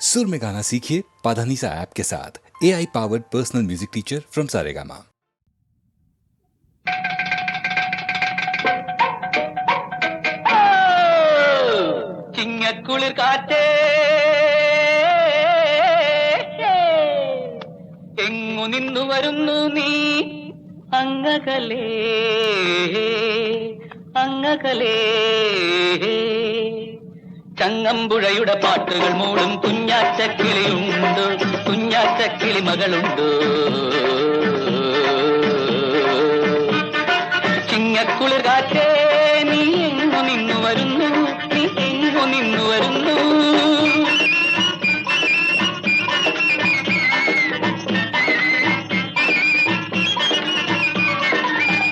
सुर में गाना सीखिए पाधानीसा ऐप के साथ। AI powered personal music teacher from Saregama. ചിങ്ങക്കുളിർ കാറ്റേ എങ്ങു നിന്നു വരുന്നു നീ അങ്ങകലേ അങ്ങകലേ ചങ്ങമ്പുഴയുടെ പാട്ടുകൾ മൂടും കുഞ്ഞാറ്റക്കിളിയുണ്ടോ കുഞ്ഞാറ്റക്കിളി മകളുണ്ടോ ചിങ്ങക്കുളിർ കാറ്റേ നീ എങ്ങു നിന്നു വരുന്നു നീ എങ്ങു നിന്നു വരുന്നു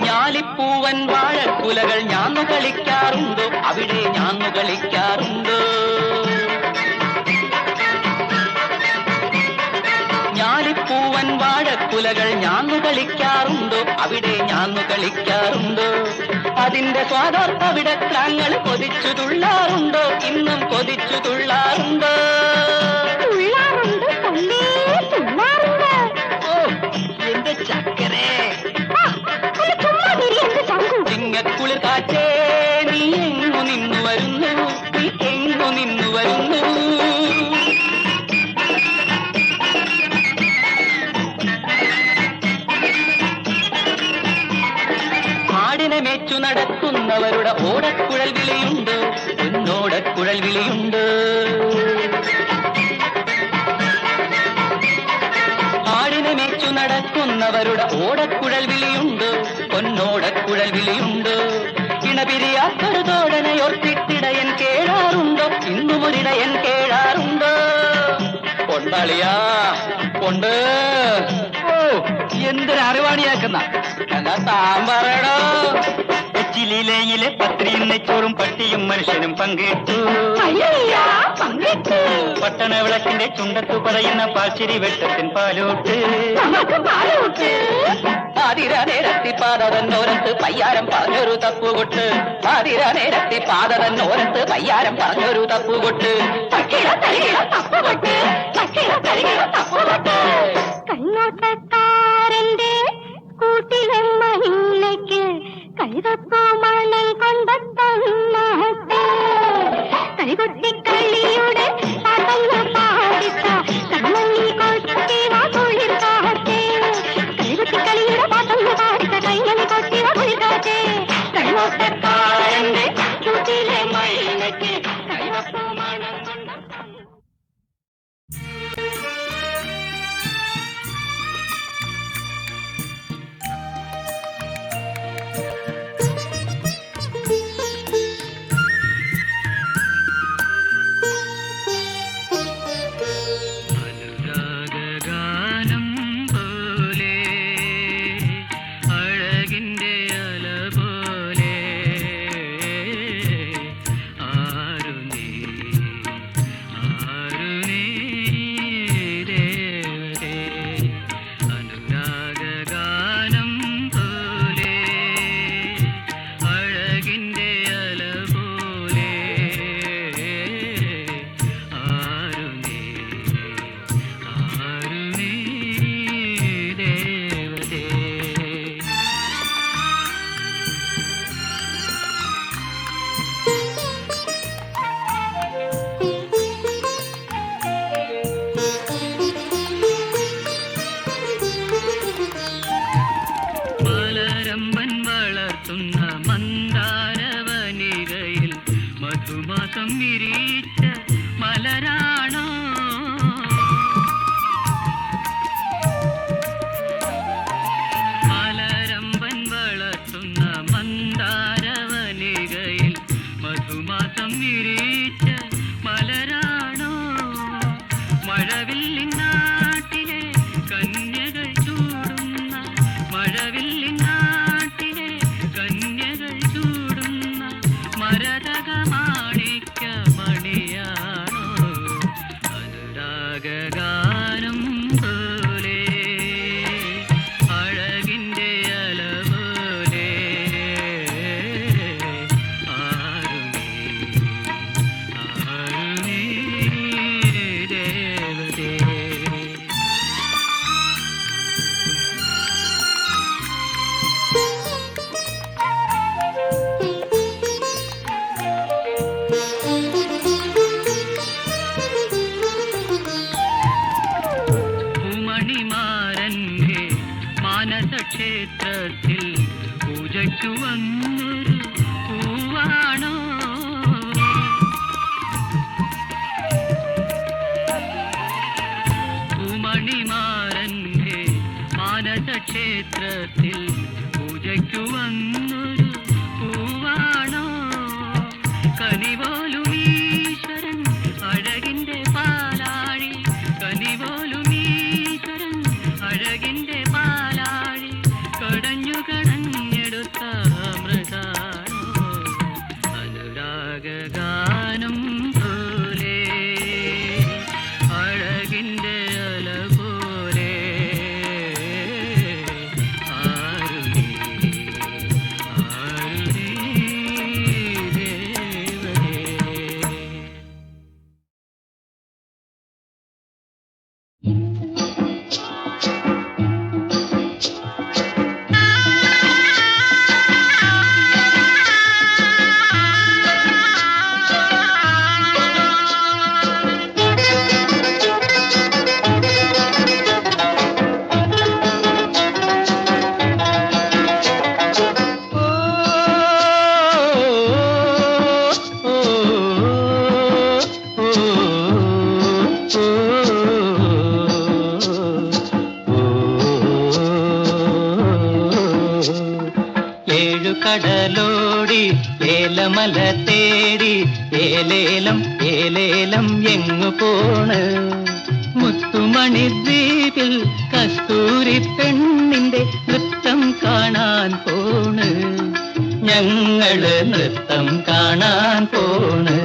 ഞാലിപ്പൂവൻ വാഴക്കുലകൾ ഞാന്നു കളിക്കാറുണ്ടോ അവിടെ ഞാന്നു കളിക്കാറുണ്ടോ ഞാലിപ്പൂവൻ വാഴക്കുലകൾ ഞാന്നു കളിക്കാറുണ്ടോ അവിടെ ഞാന്നു കളിക്കാറുണ്ടോ അതിന്റെ സ്വാദാർത്ഥ വിടക്രാങ്ങൾ കൊതിച്ചു തുള്ളാറുണ്ടോ ഇന്നും കൊതിച്ചു തുള്ളാറുണ്ടോ ഓ എന്റെ ചക്കരേ ചിങ്ങക്കുളിർ കാറ്റേ നീ എങ്ങു നിന്നു വരുന്നു നീ എങ്ങു നിന്നു വരുന്നു ആടിനെ മേച്ചു നടക്കുന്നവരുടെ ഓടക്കുഴൽ വിളിയുണ്ട് പൊന്നോടക്കുഴൽ വിളിയുണ്ട് ആടിനെ മേച്ചു നടക്കുന്നവരുടെ ഓടക്കുഴൽ വിളിയുണ്ട് പൊന്നോടക്കുഴൽ വിളിയുണ്ട് ഇണപിരിയാത്തൊരു തോടനയോർത്തിട്ടിടയൻ കേഴാറുണ്ടോ ഇന്നും ഒരിടയൻ കേഴാറുണ്ടോ കൊണ്ടാളിയാ കൊണ്ട് ഓ എന്തൊരു അറിവാണിയാക്കുന്ന എന്നാ താൻ പറയടോ ചിലിലയിലെ പത്രിയും നെച്ചോറും പട്ടിയും മനുഷ്യനും പങ്കിട്ടു പട്ടണ വിളക്കിന്റെ ചുണ്ടത്തു പറയുന്ന പാച്ചിരി വെട്ടത്തിൻ പാലോട്ട് ആതിര നേരത്തി പാതതന്നോരത്ത് പയ്യാരം പറഞ്ഞൊരു തപ്പുകൊട്ട് ആതിര നേരത്തി പാതതന്നോരത്ത് പയ്യാരം പറഞ്ഞൊരു തപ്പുകൊട്ട് കണ്ണോട്ടക്കാരന്റെ കൂട്ടിലെ മഹിളയ്ക്ക് കൈതപ്പോ മണൽ കൊണ്ടെത്തന്നാട്ടെ കൈകൊട്ടിക്കളിയുടെ പാട്ടങ്ങൾ പാടിച്ച കണ്ണി കൊട്ടിവ കുളിർക്കാട്ടെ കൈകൊട്ടിക്കളിയുടെ പാട്ടങ്ങൾ പാടിച്ച കൈമണി കൊട്ടിവ കുളിർക്കാട്ടെ കണ്ണോട്ടക്കാരന്റെ കൂട്ടിലെ മഹിളയ്ക്ക് കൈതപ്പോ മണൽ കൊണ്ടെത്തന്ന മന്ദാരവനികയിൽ മധുമാസം വിരിച്ച മലരാണോ മലരമ്പൻ വളർത്തുന്ന മന്ദാരവനികയിൽ മധുമാസം വിരിച്ച മലരാണോ മഴവില്ലിൻ നാട്ടിലെ കന്യകൾ ചൂടുന്ന മഴവില്ലിൻ നാട്ടിലെ കന്യകൾ ചൂടുന്ന മരതകമാണിക്ക മണിയാണോ അനുരാഗാനം പോലെ അഴകിൻ്റെ അല പോലെ ആരുണി ആരുണി മണിമാരന്റെ മാനസക്ഷേത്രത്തിൽ പൂജയ്ക്കു വന്നൊരു പൂവാണോ കനിപോലും ഈശ്വരൻ അഴകിന്റെ പാലാഴി കനിപോലും ഈശ്വരൻ അഴകിന്റെ പാലാഴി കടഞ്ഞു കടഞ്ഞെടുത്ത അമൃതാണോ അനുരാഗാനം പോലെ അഴകിന്റെ അല പോലെ ആരുണി ആരുണി ദേവനേ. ഏഴു കടലോടി ഏലമല തേടി ഏലേലം ഏലേലം എങ്ങു പോണ് മുത്തുമണി ദ്വീപിൽ കസ്തൂരി പെണ്ണിന്റെ നൃത്തം കാണാൻ പോണ് ഞങ്ങള് നൃത്തം കാണാൻ പോണ്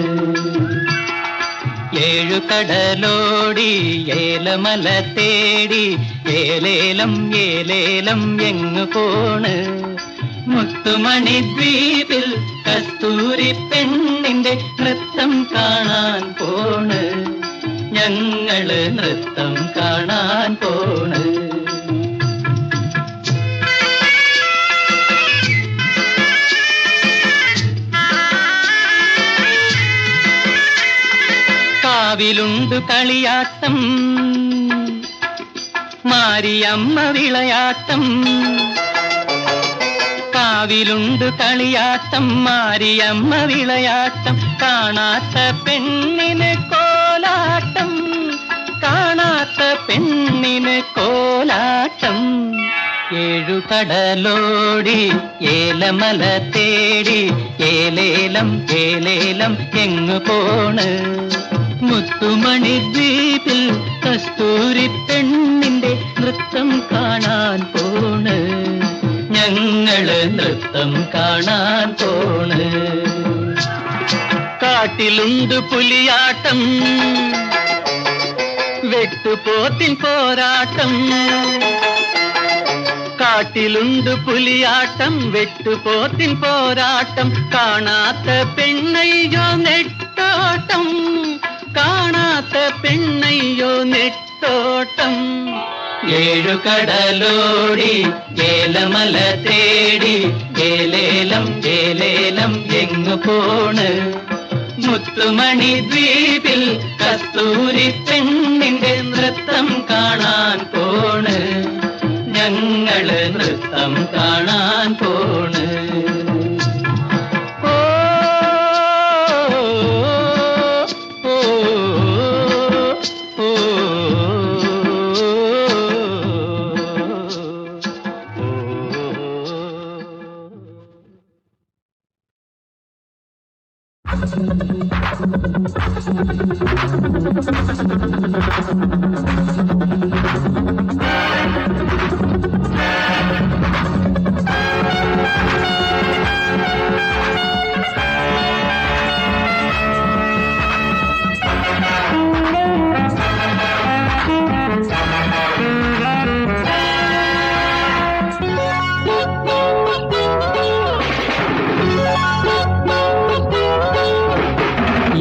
ഏഴു കടലോടി ഏലമല തേടി ഏലേലം ഏലേലം എങ്ങു പോണ് മുത്തുമണി ദ്വീപിൽ കസ്തൂരി പെണ്ണിന്റെ നൃത്തം കാണാൻ പോണ് ഞങ്ങള് നൃത്തം കാണാൻ പോണ് കാവിലുണ്ട് കളിയാട്ടം മാരിയമ്മ വിളയാട്ടം കാവിലുണ്ട് കളിയാട്ടം മാരിയമ്മ വിളയാട്ടം കാണാത്ത പെണ്ണിന് കോലാട്ടം കാണാത്ത പെണ്ണിന് കോലാട്ടം ഏഴു കടലോടി ഏലമല തേടി ഏലേലം ഏലേലം എങ്ങു പോണ് മുത്തുമണി ദ്വീപിൽ കസ്തൂരി പെണ്ണിന്റെ നൃത്തം കാണാൻ പോണ് ഞങ്ങള് നൃത്തം കാണാൻ പോണ് കാട്ടിലുണ്ട് പുലിയാട്ടം വെട്ടുപോത്തിൻ പോരാട്ടം കാട്ടിലുണ്ട് പുലിയാട്ടം വെട്ടുപോത്തിൻ പോരാട്ടം കാണാത്ത പെണ്ണയ്യോ നെട്ടോട്ടം കാണാത്ത പെണ്ണയ്യോ നെട്ടോട്ടം ഏഴു കടലോടി ഏലമല തേടി ഏലേലം ഏലേലം എങ്ങു പോണ് മുത്തുമണി ദ്വീപിൽ കസ്തൂരി പെണ്ണിന്റെ നൃത്തം കാണാൻ പോണ് ഞങ്ങള് നൃത്തം കാണാൻ പോണ്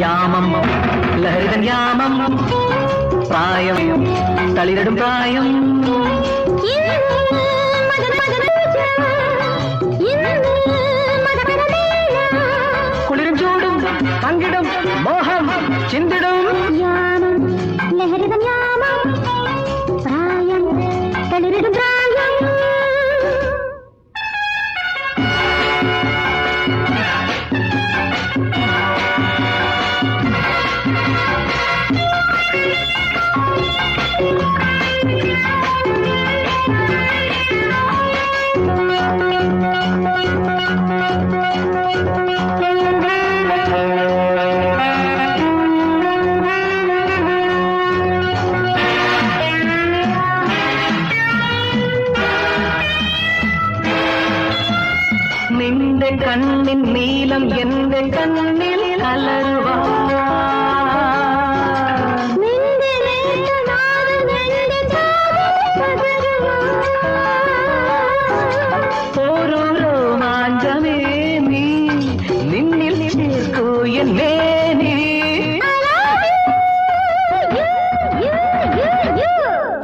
യാമം ലഹരിതൻ യാമം പ്രായം തളിരിടും പ്രായം കുളിരും ചൂടും പങ്കിടും മോഹം ചിന്തിടും യാമം ലഹരിതം യാമം പ്രായം തളിരിടും പ്രായം കണ്ണിൻ നീലം എന്റെ കണ്ണിൽ കലരുവാ ഓരോ രോമാഞ്ചമേ നീ നിന്നിൽ ചേർക്കൂ എന്നേ നീ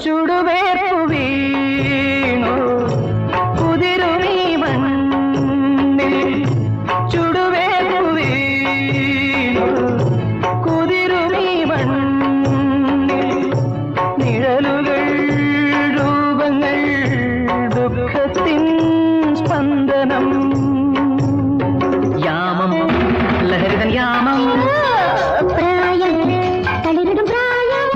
ചുടുവേർപ്പു വീണു കുതിരുമീ മണ്ണിൽ ചുടുവേർപ്പു വീണു കുതിരുമീ മണ്ണിൽ നിഴലുകൾ രൂപങ്ങൾ ദുഃഖത്തിൻ സ്പന്ദനം യാമം ലഹരിതൻ യാമം പ്രായം തളിരിടും പ്രായം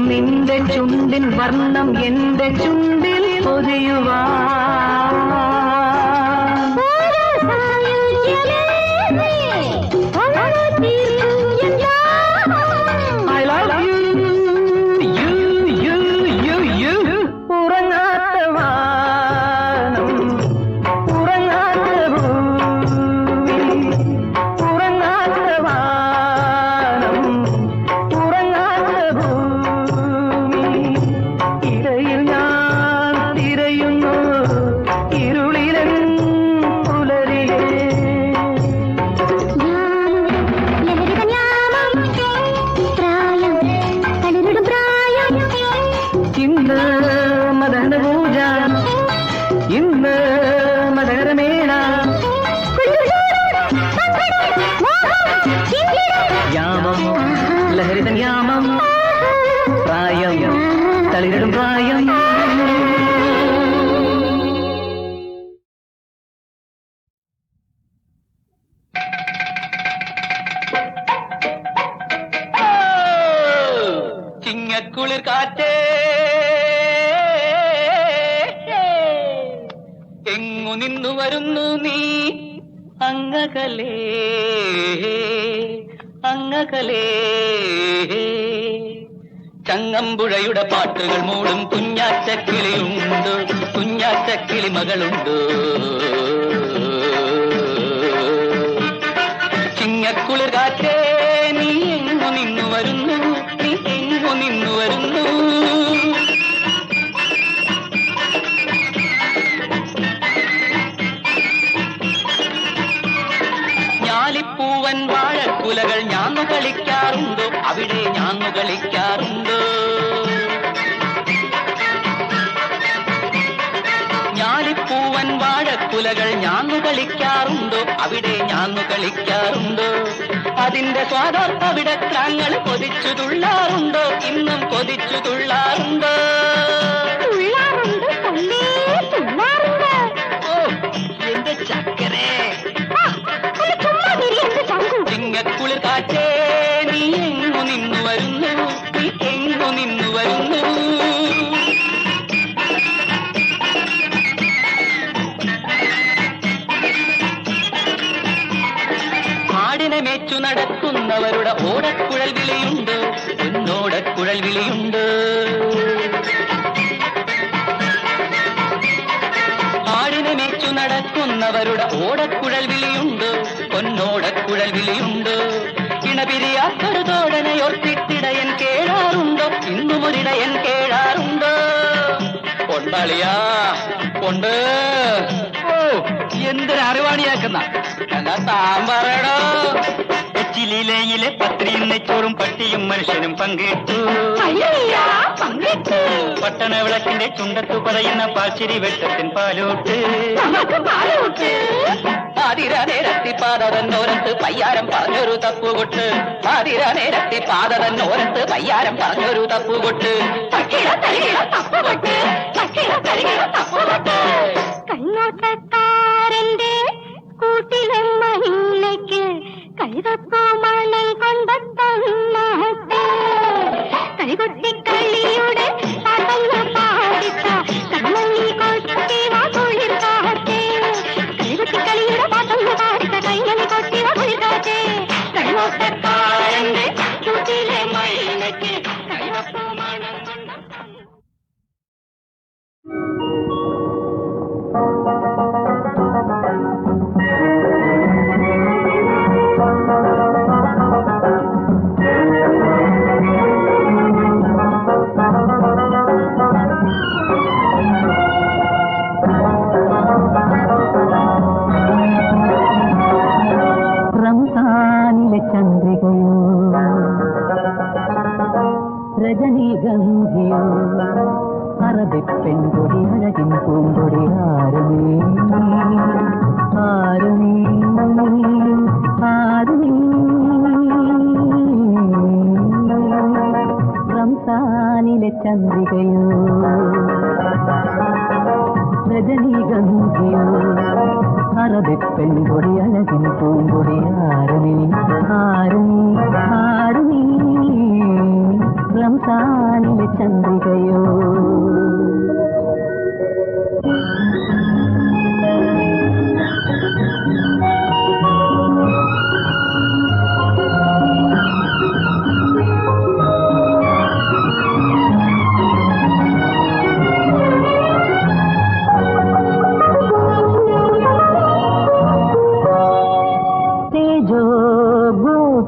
നിന്റെ ചുണ്ടിൻ വർണ്ണം എന്റെ ചുണ്ടിൽ പൊതിയുവാ I love you, you. ഉറങ്ങാത്ത വാനം, ഉറങ്ങാത്ത ഭൂമി, ഉറങ്ങാത്ത വാനം, ഉറങ്ങാത്ത ഭൂമി. ഇടയിൽ ഞാൻ തിരയുന്നു ഇരുളിലൻ പുലരിയെ ഇന്ന് മദനപൂജ ഇന്ന് മദനമേള യാമം ലഹരിതൻ യാമം പ്രായം തളിരിടും പ്രായം ചിങ്ങക്കുളിർ കാറ്റേ എങ്ങു നിന്നു വരുന്നു നീ അങ്ങകലേ അങ്ങകലേ ചങ്ങമ്പുഴയുടെ പാട്ടുകൾ മൂടും കുഞ്ഞാറ്റക്കിളിയുണ്ടോ കുഞ്ഞാറ്റക്കിളി മകളുണ്ടോ ചിങ്ങക്കുളിർ കാറ്റേ നീ എങ്ങു നിന്നു വരുന്നു നീ എങ്ങു നിന്നു വരുന്നു ഞാലിപ്പൂവൻ വാഴക്കുലകൾ ഞാന്നു കളിക്കാറുണ്ടോ അവിടെ ഞാന്നു കളിക്കാറുണ്ടോ ഞാലിപ്പൂവൻ വാഴക്കുലകൾ ഞാന്നു കളിക്കാറുണ്ടോ അവിടെ ഞാന്നു കളിക്കാറുണ്ടോ അതിന്റെ സ്വാദം അവിടെ ക്രാങ്ങൾ കൊതിച്ചു തുള്ളാറുണ്ടോ ഇന്നും കൊതിച്ചു തുള്ളാറുണ്ടോ ഓ എന്റെ ചക്കരേ ചിങ്ങക്കുളിർ കാറ്റേ നീ എങ്ങു നിന്നു വരുന്നു നീ എങ്ങു നിന്നു വരുന്നു ആടിനെ മേച്ചു നടക്കുന്നവരുടെ ഓടക്കുഴൽ വിളിയുണ്ട് പൊന്നോടക്കുഴൽ വിളിയുണ്ട് ആടിനെ മേച്ചു നടക്കുന്നവരുടെ ഓടക്കുഴൽ വിളിയുണ്ട് പൊന്നോടക്കുഴൽ വിളിയുണ്ട് ഇണപിരിയാത്തൊരു തോടനയോർത്തിട്ടിടയൻ കേഴാറുണ്ടോ ഇന്നും ഒരിടയൻ കേഴാറുണ്ടോ കൊണ്ടാളിയാ കൊണ്ട് ഓ എന്തൊരു അറിവാണിയാക്കുന്ന എന്നാ താൻ പറയടോ എച്ചിലേ പള്ളിയിലെ പത്രിയും നെച്ചോറും പട്ടിയും മനുഷ്യനും പങ്കിട്ടു. പട്ടണ വിളക്കിന്റെ ചുണ്ടത്തു പറയുന്ന പാച്ചിരി വെട്ടത്തിൻ പാലോട്ട്. ആതിര നേരത്തി പാതതന്നോരത്ത് പയ്യാരം പറഞ്ഞൊരു തപ്പുകൊട്ട്. ആതിര നേരത്തി പാതതന്നോരത്ത് പയ്യാരം പറഞ്ഞൊരു തപ്പുകൊട്ട്. കണ്ണോട്ടക്കാരന്റെ കൂട്ടിലെ മഹിളയ്ക്ക് കൈതപ്പോ മണം കൊണ്ടെത്തന്നാട്ടെ. കൈകൊട്ടി കളിയുടെ പാട്ടങ്ങൾ പാടിച്ച കണ്ണി കൊട്ടി കുളിർക്കാട്ടെ. കൈകൊട്ടി കളിയുടെ പാട്ടങ്ങൾ പാടിച്ച കൈമണി കൊട്ടി കുളിർക്കാട്ടെ. കണ്ണോട്ടക്കാരന്റെ കൂട്ടിലെ മഹിളയ്ക്ക് കൈതപ്പോ മണം കൊണ്ടെത്ത. റംസാനിലെ ചന്ദ്രികയോ രജനീഗന്ധിയോ അറബി പെൺകൊടി അഴകിൻ പൂങ്കൊടി ആരുമേ ആരുമേ ആരുമേ. റംസാനിലെ ചന്ദ്രികയോ രജനീഗന്ധിയോ അറബി പെൺകൊടി അഴകിൻ പൂങ്കൊടി ആരുമേ ആരുമേ ആരുമേ. റംസാനിലെ ചന്ദ്രികയോ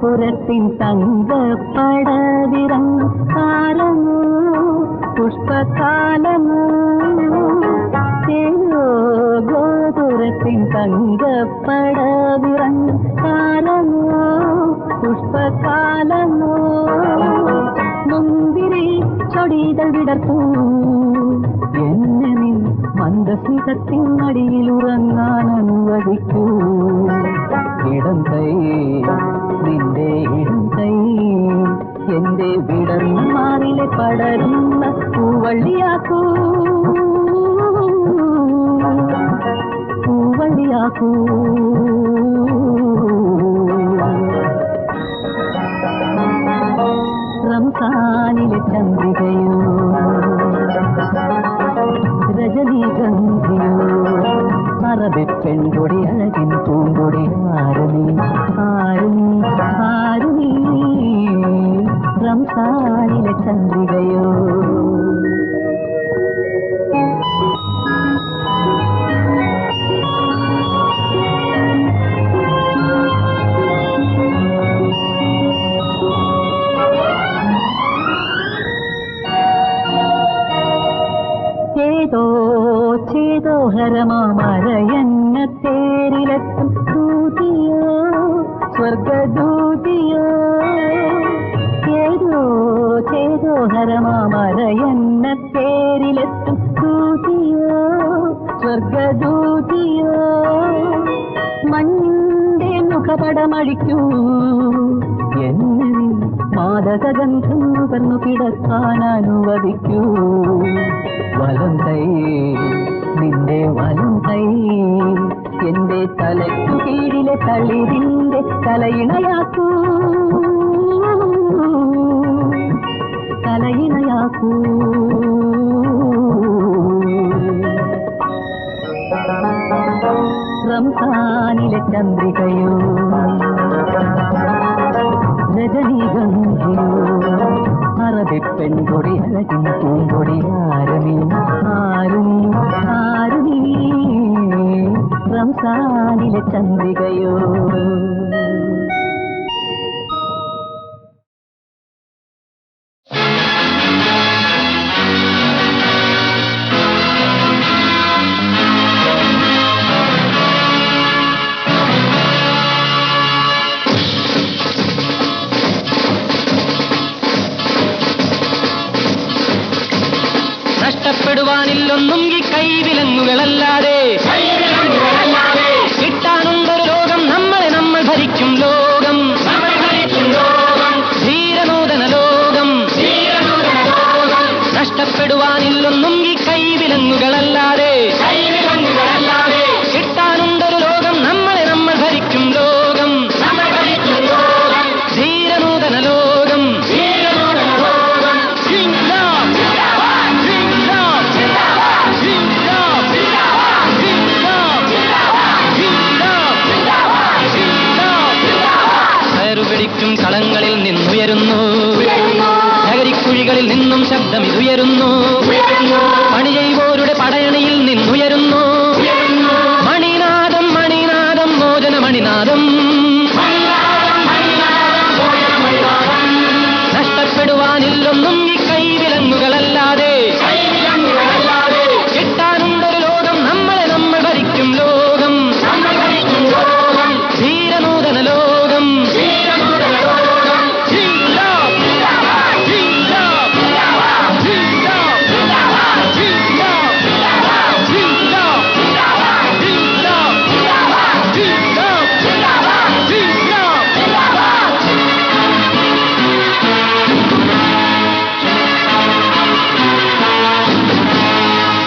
പുരത്തിൻ തങ്കപ്പടവിറം കാലമോ പുഷ്പകാലമോ. ഗോപുരത്തിൻ തങ്കപ്പടവിറം കാലമോ പുഷ്പകാലമോ. മുന്തിരി ചൊടികൾ വിടർത്തൂ എന്നെ നിൻ മന്ദസ്മിതത്തിൻ അടിയിലുറങ്ങാൻ അനുവദിക്കൂ. ഇടം കൈ നിന്റെ ഇടം കൈ എന്റെ വിടർന്ന മാറിലെ പടരുന്ന പൂവള്ളിയാക്കൂ പൂവള്ളിയാക്കൂ. റംസാനിലെ ചന്ദ്രികയോ രജനീഗന്ധിയോ അറബി പെൺകൊടി അഴകിൻ പൂങ്കൊടി ആരുമേ ആരുമേ ആരുമേ. റംസാനിലെ ചന്ദ്രികയോ ചേതോഹരമാമരയന്ന തേരിലെത്തും ദൂതിയോ സ്വർഗദൂതിയോ. ചേതോഹരമാമരയന്ന തേരിലെത്തും ദൂതിയോ സ്വർഗദൂതിയോ. മഞ്ഞിന്റെ മുഖപടമഴിക്കൂ എന്നെ മാദകഗന്ധം നുകർന്നു കിടക്കാൻ അനുവദിക്കൂ. വലം കൈ നിന്റെ വലം കൈ എന്റെ തലയ്ക്കു കീഴിലെ തളിരിന്റെ തലയിണയാക്കൂ തലയിണയാക്കൂ. റംസാനിലെ ചന്ദ്രികയോ രജനീഗന്ധിയോ അറബി പെൺകൊടി അഴകിൻ പൂങ്കൊടി ആരുമേ ആരുമേ ആരുമേ. റംസാനിലെ ചന്ദ്രികയോ നഷ്ടപ്പെടുവാനില്ലൊന്നും ഈ കൈവിലങ്ങുകളല്ലാതെ. കിട്ടാനുണ്ടൊരു ലോകം, നമ്മളെ നമ്മൾ ഭരിക്കും ലോകം, ധീരനൂതന ലോകം. നഷ്ടപ്പെടുവാനില്ലൊന്നും ഈ കൈവിലങ്ങുകളല്ലാതെ. കിട്ടാനുണ്ടൊരു ലോകം, നമ്മളെ നമ്മൾ ഭരിക്കും ലോകം, ധീരനൂതന ലോകം. കയറുപിടിക്കും കളങ്ങളിൽ നിന്നുയരുന്നു, നഗരിക്കുഴികളിൽ നിന്നും ശബ്ദം ഇതുയരുന്നു. പണി ചെയ്വോരുടെ പടയണിയിൽ നിന്നുയരുന്നു മണിനാദം, മണിനാദം, മോചന മണിനാദം. നഷ്ടപ്പെടുവാനില്ലൊന്നും ഈ കൈവിലങ്ങുകളല്ലാതെ. കിട്ടാനുണ്ടൊരു ലോകം, നമ്മളെ നമ്മൾ ഭരിക്കും ലോകം, ധീരനൂതന ലോകം.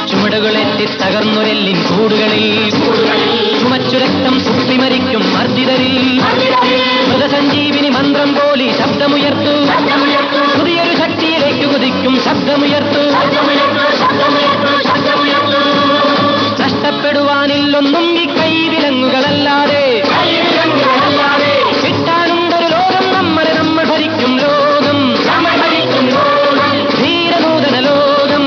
ചുമടുകളെത്തി തകർന്നൊരെല്ലിൻ കൂടുകളിൽ ചുമച്ചു രക്തം തുപ്പിമരിക്കും മർദ്ദിതരിൽ മൃതസഞ്ജീവിനി മന്ത്രം പോലി ശബ്ദമുയർത്തു. പുതിയൊരു ശക്തിയിലേക്ക് കുതിക്കും ശബ്ദമുയർത്തു. നഷ്ടപ്പെടുവാനില്ലൊന്നും ഈ കൈവിലങ്ങുകളല്ലാതെ. കിട്ടാനുണ്ടൊരു ലോകം, നമ്മളെ നമ്മൾ ഭരിക്കും ലോകം, ധീരനൂതന ലോകം.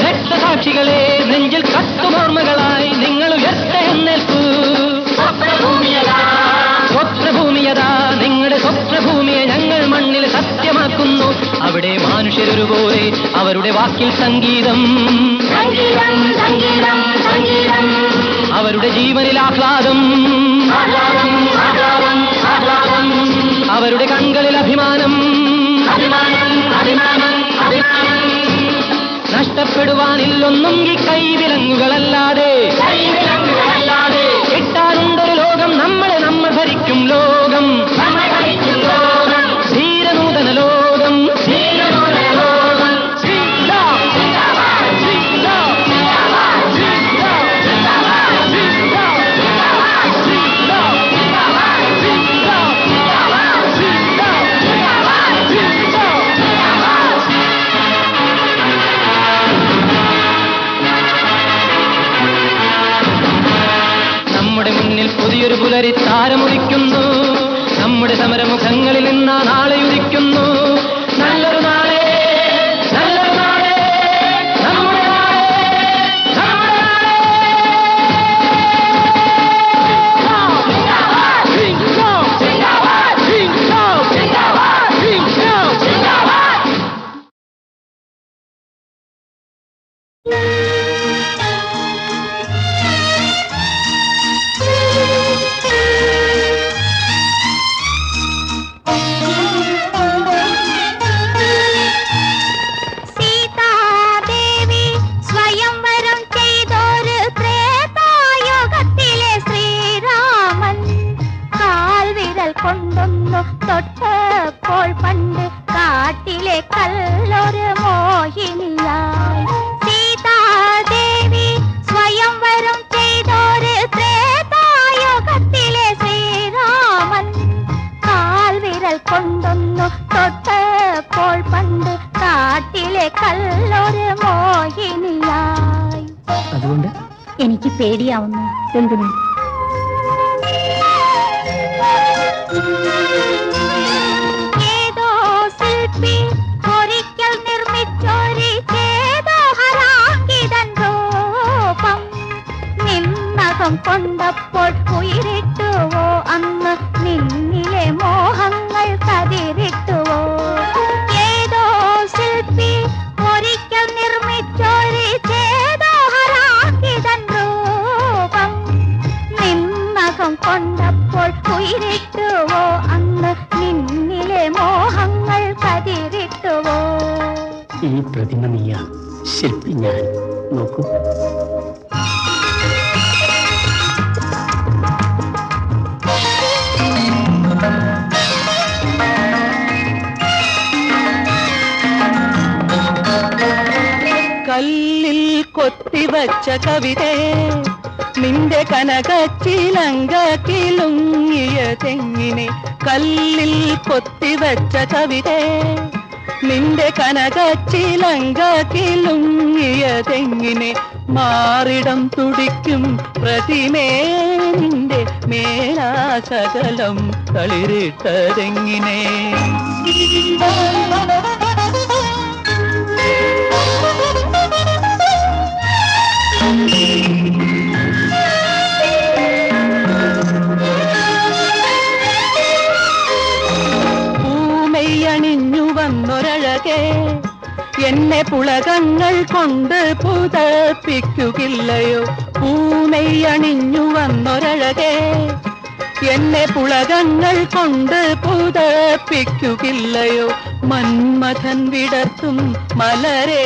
രക്തസാക്ഷികളെ, നെഞ്ചിൽ കത്തുമോർമ്മകളായി നിങ്ങൾ ഉയർത്തെഴുന്നേൽക്കൂ. സ്വപ്നഭൂമിയതാ, നിങ്ങളുടെ സ്വപ്നഭൂമിയെ ഞങ്ങൾ മണ്ണിൽ സത്യമാക്കുന്നു. അവിടെ മനുഷ്യരൊരുപോലെ അവരുടെ വാക്കിൽ സംഗീതം, അവരുടെ ജീവനിൽ ആഹ്ലാദം, അവരുടെ കണ്ണുകളിൽ അഭിമാനം. നഷ്ടപ്പെടുവാനില്ലൊന്നും ഈ കൈവിലങ്ങുകളല്ലാതെ. കിട്ടാനുണ്ടൊരു ലോകം, നമ്മളെ നമ്മൾ ഭരിക്കും ലോകം, ധീരനൂതന ലോകം. നമ്മുടെ മുന്നിൽ പുതിയൊരു പുലരി താരമുദിക്കുന്നു. നമ്മുടെ സമരമുഖങ്ങളിൽ നിന്നാ നാളെ ഉദിക്കുന്നു. നല്ലൊരു നാളെ, നല്ലൊരു നാളെ, നമ്മുടെ നാളെ, നമ്മുടെ നാളെ. സീതാദേവി സ്വയംവരം ചെയ്തൊരു ത്രേതായുഗത്തിലെ ശ്രീരാമൻ കാൽവിരൽ കൊണ്ടൊന്നു തൊട്ടപ്പോൾ പണ്ട് കാട്ടിലെ കല്ലൊരു മോഹിനിയായി. സീതാദേവി സ്വയംവരം ചെയ്തൊരു ത്രേതായുഗത്തിലെ ശ്രീരാമൻ കാൽവിരൽ കൊണ്ടൊന്നു തൊട്ടപ്പോൾ പണ്ട് കാട്ടിലെ കല്ലൊരു മോഹിനിയായി. അതുകൊണ്ട് എനിക്ക് പേടിയാവുന്നു. എന്തിനാ? ഏതോ ശില്പി ഒരിക്കൽ നിർമ്മിച്ചൊരു ചേതോഹരാങ്കിതൻ രൂപം നിന്നകം കൊണ്ടപ്പോൾ ഉയരിട്ടു കതിരിട്ടുവോ അന്ന് നിന്നിലെ മോഹങ്ങൾ കതിരിട്ടുവോ ഏതോ ശില്പി ഒരിക്കൽ നിർമ്മിച്ചൊരു ചേതോഹരാക്കിതൻ രൂപം നിന്നകം കൊണ്ടപ്പോൾ ഉയരിട്ടുവോ അന്ന് നിന്നിലെ മോഹങ്ങൾ കതിരിട്ടുവോ. ഈ പ്രതിമ നീയാ, ശില്പി ഞാൻ. നോക്കൂ. കല്ലിൽ കൊത്തിവച്ച കവിതേ നിന്റെ കനകച്ചിലങ്ക കിലുങ്ങിയ തെങ്ങിനെ. കല്ലിൽ കൊത്തിവച്ച കവിതേ നിന്റെ കനകച്ചിലങ്ക കിലുങ്ങിയ തെങ്ങിനെ. മാറിടം തുടിക്കും പ്രതിമേ നിന്റെ മേലാസകലം തളിരിട്ടതെങ്ങിനെ. പൂമയ്യണിഞ്ഞു വന്നൊരഴകേ എന്നെ പുളകങ്ങൾ കൊണ്ട് പുതപ്പിക്കുകയില്ലയോ. പൂമയ്യണിഞ്ഞു വന്നൊരഴകേ എന്നെ പുളകങ്ങൾ കൊണ്ട് പുതപ്പിക്കുകയില്ലയോ. മന്മഥൻ വിടർത്തും മലരേ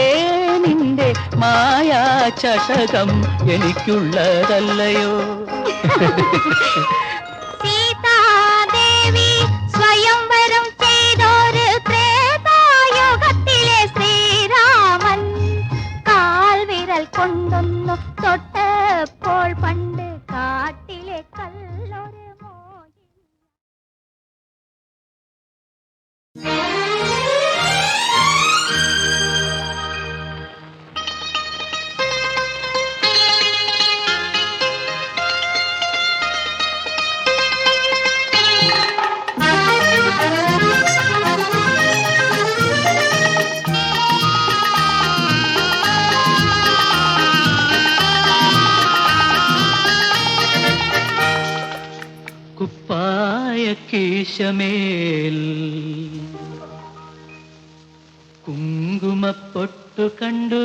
നിന്റെ മായാ ചഷകം എനിക്കുള്ളതല്ലയോ. സീതാദേവി സ്വയംവരം ചെയ്തൊരു ത്രേതായുഗത്തിലെ ശ്രീരാമൻ കാൽവിരൽ കൊണ്ടൊന്നു തൊട്ടപ്പോൾ പണ്ട് കാട്ടിലെ കല്ലൊരു മോഹി. കുപ്പായക്കീശമേൽ കുങ്കുമപ്പൊട്ടു കണ്ടു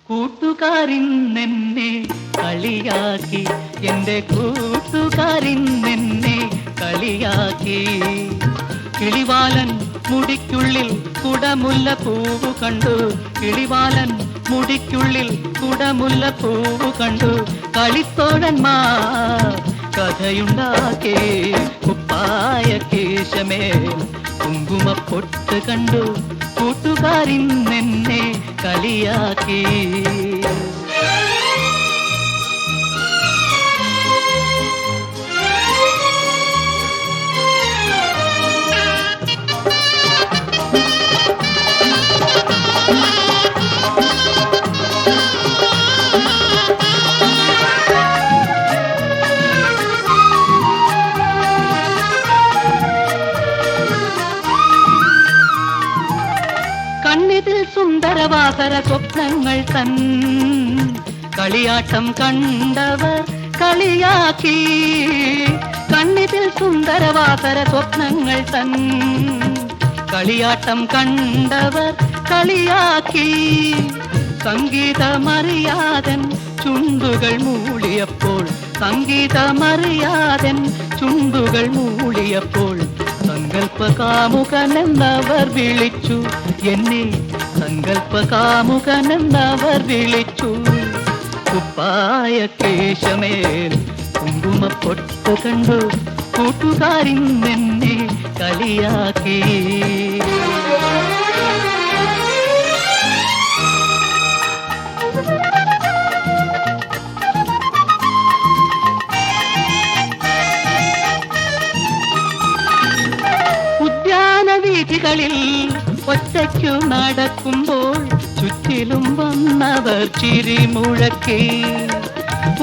കൂട്ടുകാരിന്നെന്നെ കളിയാക്കി. എന്റെ കൂട്ടുകാരിന്നെന്നെ കളിയാക്കി. കിളിവാലൻ മുടിക്കുള്ളിൽ കുടമുല്ല പൂവ് കണ്ടു. കിളിവാലൻ മുടിക്കുള്ളിൽ കുടമുല്ല പൂവ് കണ്ടു. കളിത്തോഴന്മാർ കഥയുണ്ടാക്കി. കുപ്പായക്കീശമേൽ കുങ്കുമപ്പൊട്ട് കണ്ടു കൂട്ടുകാരിന്നെന്നെ കളിയാക്കി. കണ്ണിതിൽ സുന്ദരവാസര സ്വപ്നങ്ങൾ തൻ കളിയാട്ടം കണ്ടവർ കളിയാക്കി. കണ്ണിതിൽ സുന്ദരവാസര സ്വപ്നങ്ങൾ തൻ കളിയാട്ടം കണ്ടവർ കളിയാക്കി. സംഗീതമറിയാതൻ ചുണ്ടുകൾ മൂളിയപ്പോൾ സംഗീതമറിയാതൻ ചുണ്ടുകൾ മൂളിയപ്പോൾ സങ്കൽപ്പകാമുകനെന്നവർ വിളിച്ചു എന്നെ. സങ്കൽപ്പകാമുകനെന്നവർ വിളിച്ചു. കുപ്പായക്കേശമേൽ കുങ്കുമപ്പൊട്ട് കണ്ടു കൂട്ടുകാരിന്നെന്നെ കളിയാക്കി. ഉദ്യാനവീഥികളിൽ ഒറ്റയ്ക്കു നടക്കുമ്പോൾ ചുറ്റിലും വന്നവർ ചിരിമുഴക്കി.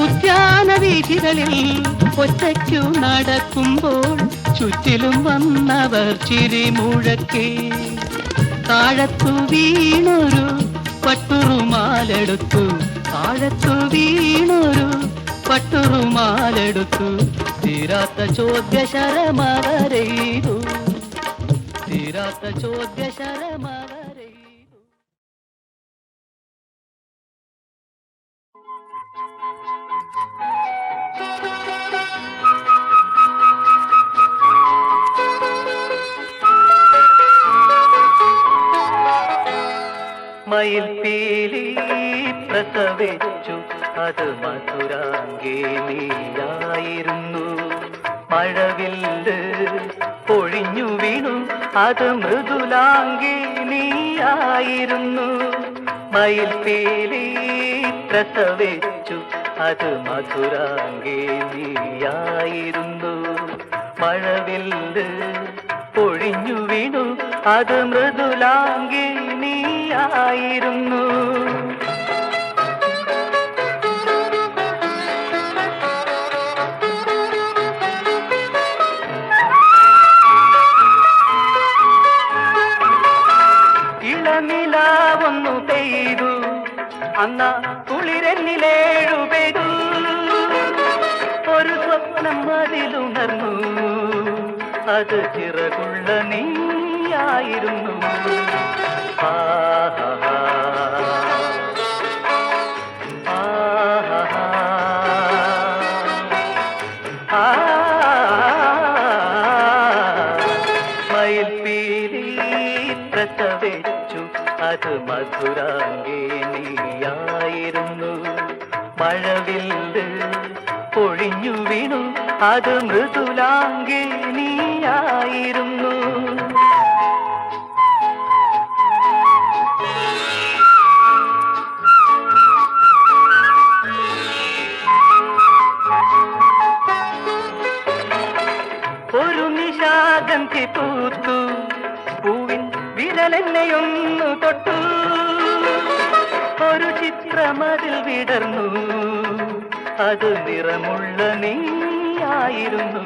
ഉദ്യാനവീഥികളിൽ ഒറ്റയ്ക്കു നടക്കുമ്പോൾ ചുറ്റിലും വന്നവർ ചിരിമുഴക്കി. താഴത്തു വീണൊരു പട്ടുറുമാലെടുത്തു. താഴത്തു വീണൊരു പട്ടുറുമാലെടുത്തു തീരാത്ത ചോദ്യശരമവരെയ്തു തീരാത്ത ചോദ്യശരമവരെയ്തു. മയിൽ പീലി പ്രസവിച്ചു അത് മധുരാംഗേ നീയായിരുന്നു. മഴവില്ല് പൊഴിഞ്ഞു വീണു അത് മൃദുലാംഗേ നീയായിരുന്നു. മയിൽ പീലി പ്രസവിച്ചു അത് മധുരാംഗേ നീയായിരുന്നു. മഴവില്ല് പൊഴിഞ്ഞു വീണു അത് മൃദുലാംഗേ നീയായിരുന്നു. ഇളനിലാവൊന്നു പെയ്തു അന്ന കുളിരെന്നിലേഴു പെയ്തു. ഒരു സ്വപ്നം അതിലുണർന്നു അത് ചിറകുള്ള നീയായിരുന്നു. ആഹാ മയിൽ പീലി പ്രസവിച്ചു അത് മധുരാംഗേ നീയായിരുന്നു. മഴവില്ല് പൊഴിഞ്ഞു വീണു അത് മൃദുലാംഗേ നീയായിരുന്നു. ഒരു നിശാഗന്ധി പൂത്തു പൂവിൻ വിരലെന്നെയൊന്നു തൊട്ടു. ഒരു ചിത്രമതിൽ വിടർന്നു അത് നിറമുള്ള നീയായിരുന്നു.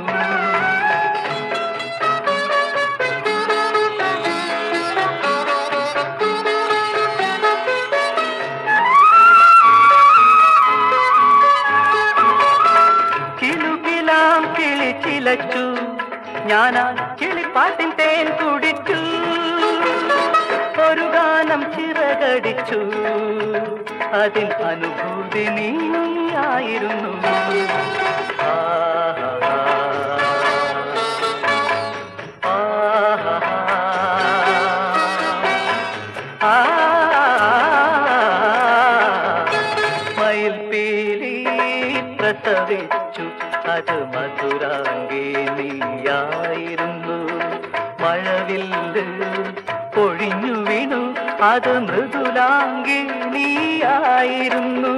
കിലുകിലാം കിളി ചിലച്ചു ഞാനാ കിളിപ്പാട്ടിൻ തേൻ കുടിച്ചു. ഒരു ഗാനം ചിറകടിച്ചു അതിൻ അനുഭൂതി നീയായിരുന്നു. മയിൽ പീലി പ്രസവിച്ചു അത് മധുരാംഗേ നീയായിരുന്നു. മഴവില്ല് പൊഴിഞ്ഞു വീണു അത് മൃദുലാംഗേ നീയായിരുന്നു.